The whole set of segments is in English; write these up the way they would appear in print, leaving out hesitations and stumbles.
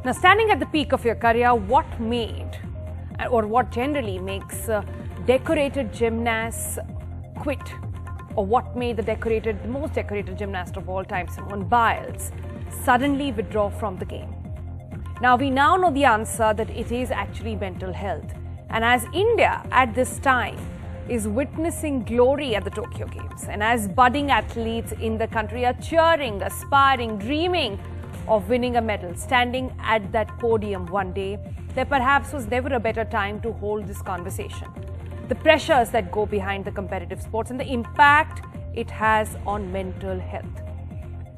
Now, standing at the peak of your career, what made or what generally makes decorated gymnasts quit? Or what made the most decorated gymnast of all time, Simone Biles, suddenly withdraw from the game? Now, we now know the answer, that it is actually mental health. And as India at this time is witnessing glory at the Tokyo Games, and as budding athletes in the country are cheering, aspiring, dreaming of winning a medal, standing at that podium one day, there perhaps was never a better time to hold this conversation. The pressures that go behind the competitive sports and the impact it has on mental health.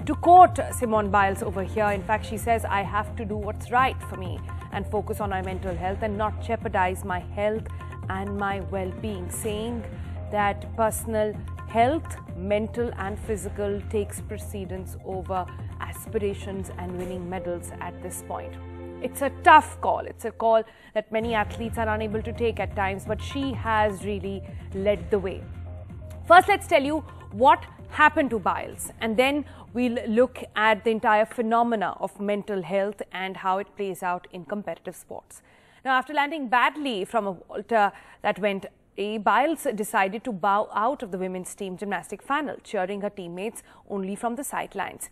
To quote Simone Biles over here, in fact, she says, "I have to do what's right for me and focus on my mental health and not jeopardize my health and my well-being," saying that personal health, mental and physical, takes precedence over aspirations and winning medals at this point. It's a tough call. It's a call that many athletes are unable to take at times, but she has really led the way. First, let's tell you what happened to Biles, and then we'll look at the entire phenomena of mental health and how it plays out in competitive sports. Now, after landing badly from a vault that went Biles decided to bow out of the women's team gymnastic final, cheering her teammates only from the sidelines.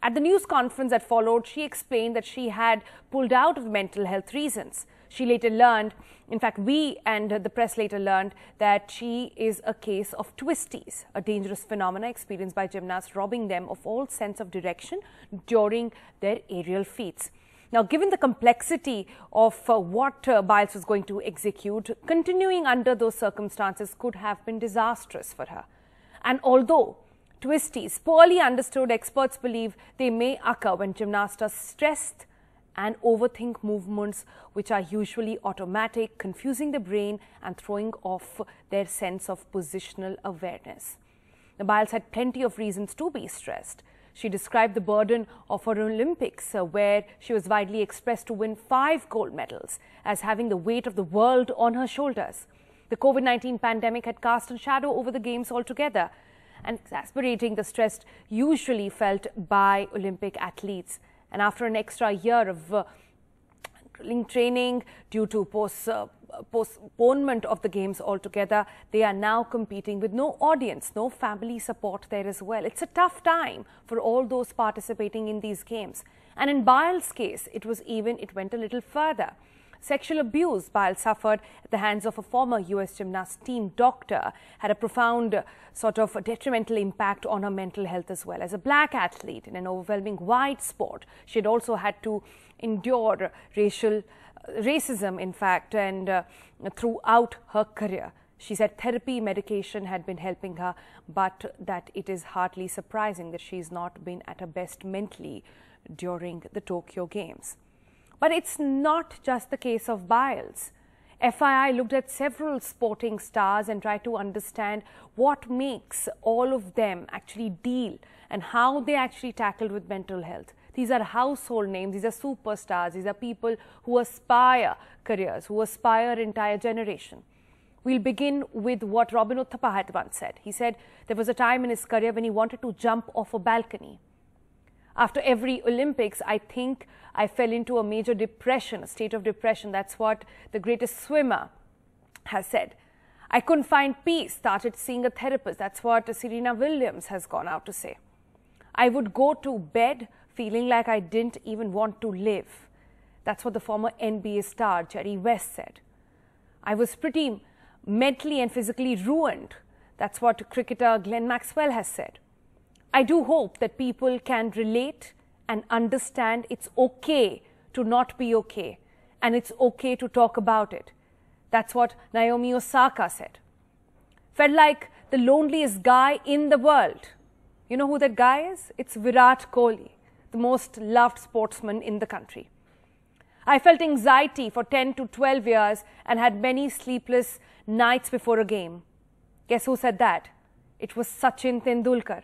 At the news conference that followed, she explained that she had pulled out of mental health reasons. She later learned, in fact, we and the press later learned, that she is a case of TWISTIES, a dangerous phenomena experienced by gymnasts, robbing them of all sense of direction during their aerial feats. Now, given the complexity of what Biles was going to execute, continuing under those circumstances could have been disastrous for her. And although TWISTIES, poorly understood, experts believe they may occur when gymnasts are stressed and overthink movements which are usually automatic, confusing the brain and throwing off their sense of positional awareness. Now, Biles had plenty of reasons to be stressed. She described the burden of her Olympics, where she was widely expressed to win 5 gold medals, as having the weight of the world on her shoulders. The COVID-19 pandemic had cast a shadow over the Games altogether, and exacerbating the stress usually felt by Olympic athletes. And after an extra year of training due to postponement of the Games altogether, they are now competing with no audience, no family support there as well. It's a tough time for all those participating in these Games. And in Biles' case, it went a little further. Sexual abuse Biles suffered at the hands of a former US gymnast team doctor had a profound sort of detrimental impact on her mental health as well. As a black athlete in an overwhelming white sport, she had also had to endure racism, in fact, and throughout her career. She said therapy, medication had been helping her, but that it is hardly surprising that she's not been at her best mentally during the Tokyo Games. But it's not just the case of Biles. FYI looked at several sporting stars and tried to understand what makes all of them actually deal and how they actually tackled with mental health. These are household names, these are superstars, these are people who aspire careers, who aspire entire generation. We'll begin with what Robin Uthappa had once said. He said there was a time in his career when he wanted to jump off a balcony. After every Olympics, I think I fell into a major depression, a state of depression. That's what the greatest swimmer has said. I couldn't find peace, started seeing a therapist. That's what Serena Williams has gone out to say. I would go to bed feeling like I didn't even want to live. That's what the former NBA star Jerry West said. I was pretty mentally and physically ruined. That's what cricketer Glenn Maxwell has said. I do hope that people can relate and understand it's okay to not be okay, and it's okay to talk about it. That's what Naomi Osaka said. Felt like the loneliest guy in the world. You know who that guy is? It's Virat Kohli, the most loved sportsman in the country. I felt anxiety for 10 to 12 years and had many sleepless nights before a game. Guess who said that? It was Sachin Tendulkar.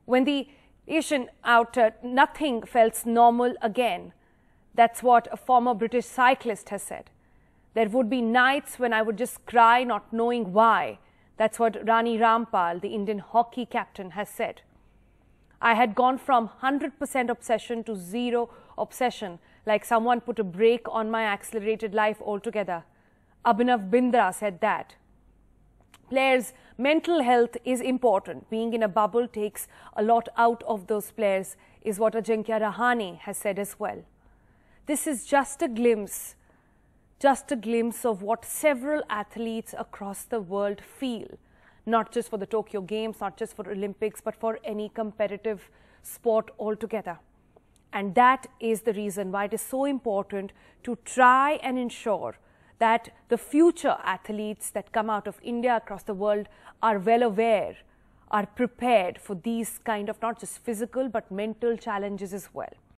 When the Asian out, nothing felt normal again. That's what a former British cyclist has said. There would be nights when I would just cry, not knowing why. That's what Rani Rampal, the Indian hockey captain, has said. I had gone from 100% obsession to 0 obsession, like someone put a brake on my accelerated life altogether. Abhinav Bindra said that. Players' mental health is important. Being in a bubble takes a lot out of those players, is what Ajinkya Rahane has said as well. This is just a glimpse of what several athletes across the world feel, not just for the Tokyo Games, not just for Olympics, but for any competitive sport altogether. And that is the reason why it is so important to try and ensure that the future athletes that come out of India across the world are well aware, are prepared for these kind of not just physical but mental challenges as well.